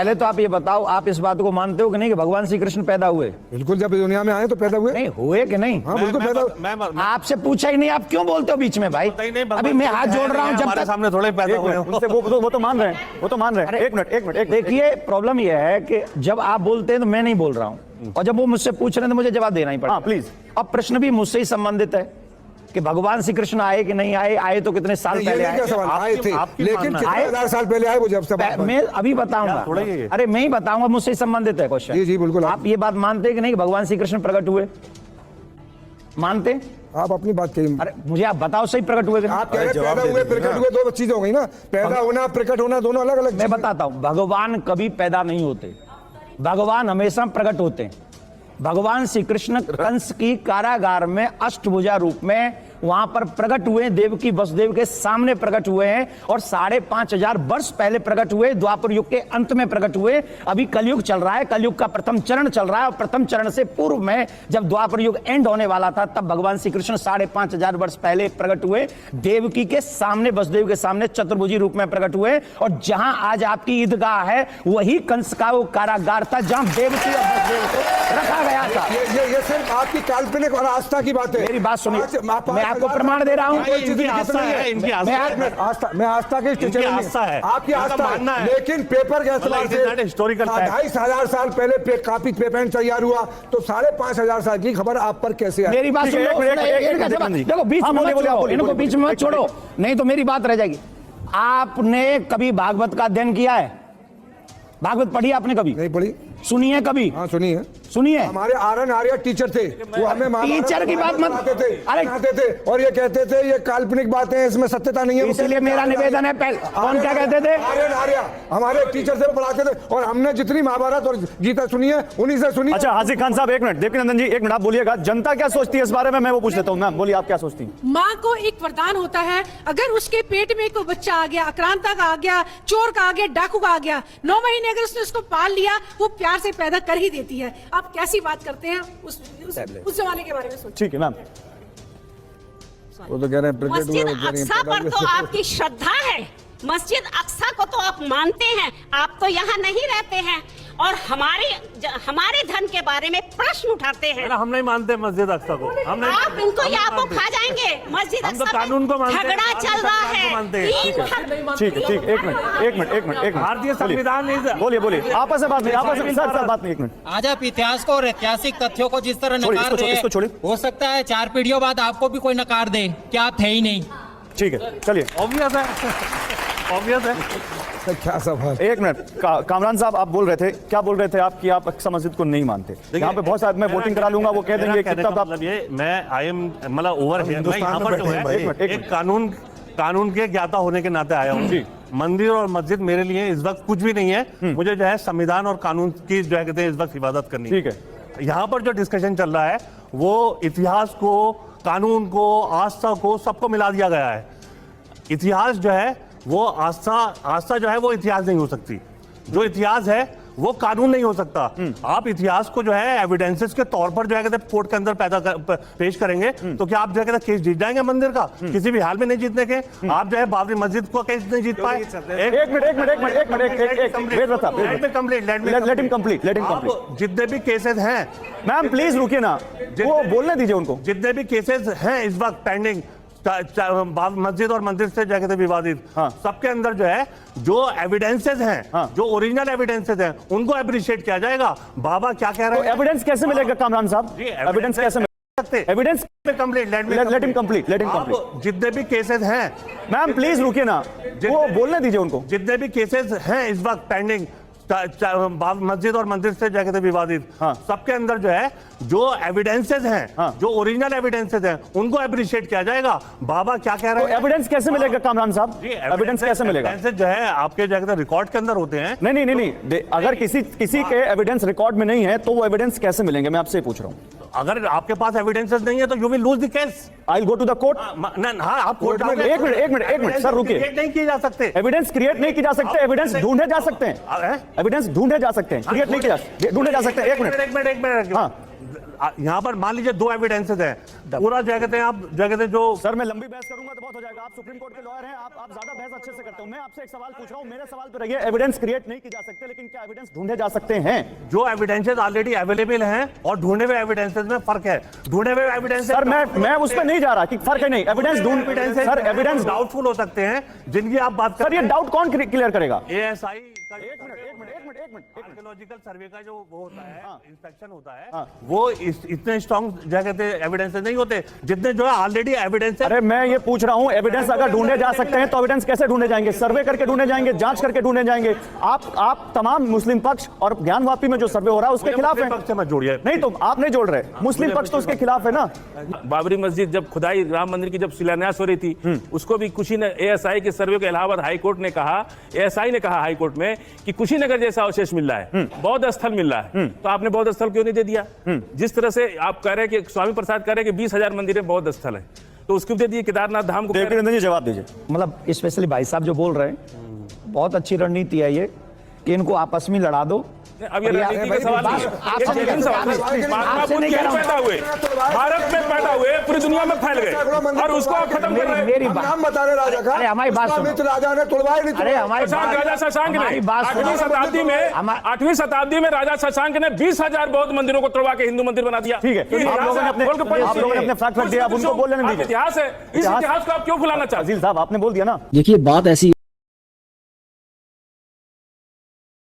पहले तो आप ये बताओ, आप इस बात को मानते हो कि नहीं कि भगवान श्री कृष्ण पैदा हुए? बिल्कुल, जब दुनिया में आए तो पैदा हुए। नहीं हुए कि नहीं? हाँ बिल्कुल पैदा। आपसे पूछा ही नहीं, आप क्यों बोलते हो बीच में भाई? अभी मैं हाथ जोड़ रहा हूँ, जब तक सामने थोड़े पैदा हुए वो तो मान रहे हैं, वो तो मान रहे हैं। एक मिनट देखिए, प्रॉब्लम यह है कि जब आप बोलते हैं तो मैं नहीं बोल रहा हूँ, और जब वो मुझसे पूछ रहे हैं तो मुझे जवाब देना ही पड़ेगा। प्लीज। अब प्रश्न भी मुझसे ही संबंधित है कि भगवान श्री कृष्ण आए कि नहीं आए, आए तो कितने साल पहले आए? आए थे, लेकिन कितने हजार साल पहले आए वो? जब सब मैं अभी बताऊंगा, अरे मैं ही बताऊंगा, मुझसे ही संबंधित है क्वेश्चन। जी जी बिल्कुल। आप ये बात मानते हैं कि नहीं कि भगवान श्री कृष्ण प्रकट हुए? मानते? आप अपनी बात करिए। अरे मुझे आप बताओ, सही प्रकट हुए कि नहीं? आप कह रहे पैदा हुए प्रकट हुए, दो चीजें हो गई ना। पैदा होना प्रकट होना दोनों अलग अलग। मैं बताता हूं, भगवान कभी पैदा नहीं होते, भगवान हमेशा प्रकट होते हैं। भगवान श्री कृष्ण कंस की कारागार में अष्टभुजा रूप में वहां पर प्रकट हुए, देवकी वसुदेव के सामने प्रकट हुए हैं, और 5,500 वर्ष पहले प्रकट हुए, द्वापर युग के अंत में प्रकट हुए। अभी कलयुग चल रहा है, कलयुग का प्रथम चरण चल रहा है, और प्रथम चरण से पूर्व में जब द्वापर युग एंड होने वाला था, तब भगवान श्री कृष्ण 5,500 वर्ष पहले प्रकट हुए, देवकी के सामने, वसुदेव के सामने चतुर्भुजी रूप में प्रकट हुए। और जहां आज आपकी ईदगाह है, वही कंस का वो कारागार था जहां देवकी और वसुदेव को रखा गया था। ये सिर्फ आपकी काल्पनिक और आस्था की बात है। मेरी बात सुनिए, मैं आपको प्रमाण दे रहा हूं। इनकी आस्था है, इनकी आस्था मैं आस्था के स्टेशन में, आस्था है, आपकी आस्था है, लेकिन पेपर के एतबार से हिस्टोरिकल 2,500 साल पहले कापी पेपर तैयार हुआ, तो 5,500 साल की खबर आप पर कैसे आई? मेरी बात सुनो, देखो बीच में मत छोड़ो, इनको बीच में मत छोड़ो, नहीं तो मेरी बात रह जाएगी। आपने कभी भागवत का अध्ययन किया है? भागवत पढ़ी आपने कभी? नहीं पढ़ी। सुनिए कभी? हाँ सुनिए। सुनिए, हमारे आर्यन आर्य टीचर थे, वो हमें टीचर की बात मत थे, अरे थे, और ये कहते थे ये काल्पनिक बातें हैं, इसमें सत्यता नहीं है। इसलिए मेरा निवेदन है, कौन क्या कहते थे? आर्यन आर्य हमारे टीचर से पढ़ाते थे, और हमने जितनी महाभारत और गीता सुनी है उन्हीं से सुनी। अच्छा हाजी खान साहब, एक मिनट। देवकीनंदन जी एक मिनट, आप बोलिएगा, जनता क्या सोचती है इस बारे में, मैं वो पूछ लेता हूँ। मैम बोलिए, आप क्या सोचती हैं? माँ को एक वरदान होता है, अगर उसके पेट में कोई बच्चा आ गया, आक्रांता का आ गया, चोर का आ गया, डाकू का आ गया, 9 महीने अगर उसने उसको पाल लिया, वो प्यार से पैदा कर ही देती है। आप कैसी बात करते हैं उस जमाने के बारे में सोचिए। ठीक है मैम। वो तो कह रहे हैं मस्जिद अक्सा पर तो आपकी श्रद्धा है, मस्जिद अक्सा को तो आप मानते हैं, आप तो यहाँ नहीं रहते हैं और हमारे धन के बारे में प्रश्न उठाते हैं। हम नहीं मानते मस्जिद अक्सा को, हम नहीं, आप इनको या आपको खा जाएंगे। मस्जिद हम तो अक्सा कानून को मानते हैं, झगड़ा चल रहा है। ठीक है, एक मिनट। भारतीय संविधान नहीं। बोलिए, आपस में बात नहीं, आपस में सर बात नहीं। एक मिनट। आज आप इतिहास को और ऐतिहासिक तथ्यों को जिस तरह नकार रहे हैं, हो सकता है 4 पीढ़ियों बाद आपको भी कोई नकार दे कि आप थे ही नहीं। ठीक है, चलिए। ऑब्वियस है। क्या सवाल। एक मिनट, कामरान साहब आप बोल रहे थे, क्या बोल रहे थे आप? कि आप अक्सा मस्जिद को नहीं मानते। यहाँ पे बहुत सारे, मैं वोटिंग करा लूंगा, वो कह देंगे कितना मतलब ये मैं आई एम मतलब ओवर है, मैं यहाँ पर जो है एक कानून के ज्ञाता होने के नाते आया हूँ। मंदिर और मस्जिद मेरे लिए इस वक्त कुछ भी नहीं है, मुझे जो है संविधान और कानून की जो है कहते हैं इस वक्त इबादत करनी। ठीक है, यहाँ पर जो डिस्कशन चल रहा है वो इतिहास को, कानून को, आस्था को, सबको मिला दिया गया है। इतिहास जो है वो आस्था जो है वो इतिहास नहीं हो सकती, जो इतिहास है वो कानून नहीं हो सकता। आप इतिहास को जो है एविडेंसेस के तौर पर जो है कहते कोर्ट के अंदर पेश करेंगे, तो क्या आप जो है कहते केस जीत जाएंगे मंदिर का? किसी भी हाल में नहीं जीतने के। आप जो है बाबरी मस्जिद को केस नहीं जीत पाए। जितने भी केसेस हैं, मैम प्लीज रुकिए ना, वो बोलने दीजिए उनको। जितने भी केसेस हैं इस वक्त पेंडिंग, मस्जिद और मंदिर से जाके विवादित, सबके अंदर जो है जो एविडेंसेस हैं, जो ओरिजिनल एविडेंसेस हैं, उनको अप्रिशिएट किया जाएगा। बाबा क्या कह रहे हैं? एविडेंस कैसे मिलेगा कामरान साहब? एविडेंस कैसे मिल सकते? Evidence let him complete. जितने भी केसेस हैं, मैम प्लीज रुकिए ना, वो बोलने दीजिए उनको। जितने भी केसेस हैं इस वक्त पेंडिंग, मस्जिद और मंदिर से जाके विवादित, सबके अंदर जो है जो एविडेंसेस हैं, जो ओरिजिनल एविडेंसेस हैं, उनको अप्रिशिएट किया जाएगा। बाबा क्या कह रहे हैं? एविडेंस कैसे मिलेगा कामरान साहब? एविडेंस कैसे मिलेगा? एविडेंस जो है आपके जाके रिकॉर्ड के अंदर होते हैं। नहीं, अगर किसी के एविडेंस रिकॉर्ड में नहीं है तो वो एविडेंस कैसे मिलेंगे? मैं आपसे पूछ रहा हूँ। अगर आपके पास एविडेंसेस नहीं है तो you will lose the case. I will go to the court. आप कोर्ट में। एक मिनट सर रुकिए। नहीं किए जा सकते, एविडेंस क्रिएट नहीं की जा सकते, एविडेंस ढूंढे जा सकते हैं, एविडेंस ढूंढे जा सकते हैं, क्रिएट नहीं किया ढूंढे जा सकते हैं। एक मिनट। हाँ, यहाँ पर मान लीजिए 2 एविडेंसेस हैं, पूरा क्या कहते हैं आप, क्या कहते हैं जो सर मैं लंबी बहस करूंगा तो बहुत हो जाएगा। आप सुप्रीम कोर्ट के लॉयर हैं, आप ज्यादा बहस अच्छे से करते हो। मैं आपसे एक सवाल पूछ रहा हूं, मेरे सवाल पर रहिए। एविडेंस क्रिएट नहीं की जा सकते, लेकिन क्या एविडेंस ढूंढे जा सकते हैं? जो एविडेंसेस ऑलरेडी अवेलेबल हैं और ढूंढे हुए एविडेंसेस में फर्क है। ढूंढे हुए एविडेंस सर मैं उस पर नहीं जा रहा कि फर्क है नहीं, एविडेंस ढूंढ सर एविडेंस डाउटफुल हो सकते हैं जिनकी आप बात कर सर ये डाउट कौन क्लियर करेगा? एएसआई का एक मिनट आर्कियोलॉजिकल सर्वे का जो वो होता है, इंस्पेक्शन होता है, हाँ। वो इतने स्ट्रॉन्ग क्या कहते हैं एविडेंसेस नहीं होते जितने जो है ऑलरेडी एविडेंस है। अरे मैं ये पूछ रहा हूं, एविडेंस अगर ढूंढे जा सकते हैं तो एविडेंस कैसे ढूंढे जाएंगे? सर्वे करके ढूंढे जाएंगे, जांच करके ढूंढे जाएंगे? आप तमाम मुस्लिम पक्ष और ज्ञानवापी में जो सर्वे हो रहा है उसके खिलाफ है। पक्ष से मत जोड़िए। नहीं तो आप नहीं जोड़ रहे, मुस्लिम पक्ष तो उसके खिलाफ है ना। बाबरी मस्जिद जब खुदाई राम मंदिर की जब शिलान्यास हो रही थी, उसको भी कुशीनगर एएसआई के सर्वे के इलाहाबाद हाई कोर्ट ने कहा, एएसआई ने कहा हाई कोर्ट में कि कुशीनगर जैसा अवशेष मिल रहा है, बौद्ध स्थल मिल रहा है, तो आपने बौद्ध स्थल क्यों नहीं दे दिया? जिस तरह से आप कह रहे हैं कि स्वामी प्रसाद कह रहे हैं कि 20,000 मंदिर बौद्ध स्थल है, तो उसको दे दिए। केदारनाथ धाम को देवकीनंदन जी जवाब दीजिए। मतलब स्पेशली भाई साहब जो बोल रहे हैं, बहुत अच्छी रणनीति है ये कि इनको आपस में लड़ा दो। अब ये राजनीति का सवाल नहीं है, ये जेन्युइन सवाल है। महात्मा बुद्ध यहाँ पैदा हुए, भारत में पैदा हुए, पूरी दुनिया में फैल गए, और उसको आप खत्म कर रहे हैं। मेरी हम बात नाम बता रहे राजा का। अरे हमारी बात सुनो। विश्वामित्र राजा ने तुड़वाई नहीं। अरे हमारी शशांक, राजा शशांक ने 8वीं शताब्दी में राजा शशांक ने 20,000 बौद्ध मंदिरों को तोड़वा के हिंदू मंदिर बना दिया। ठीक है, आप लोगों ने अपने फैक्ट रख दिया, अब उनको बोलने नहीं दीजिए। इतिहास है, इस इतिहास को आप क्यों भुलाना चाहते हैं? अजील साहब आपने बोल दिया ना। देखिए बात ऐसी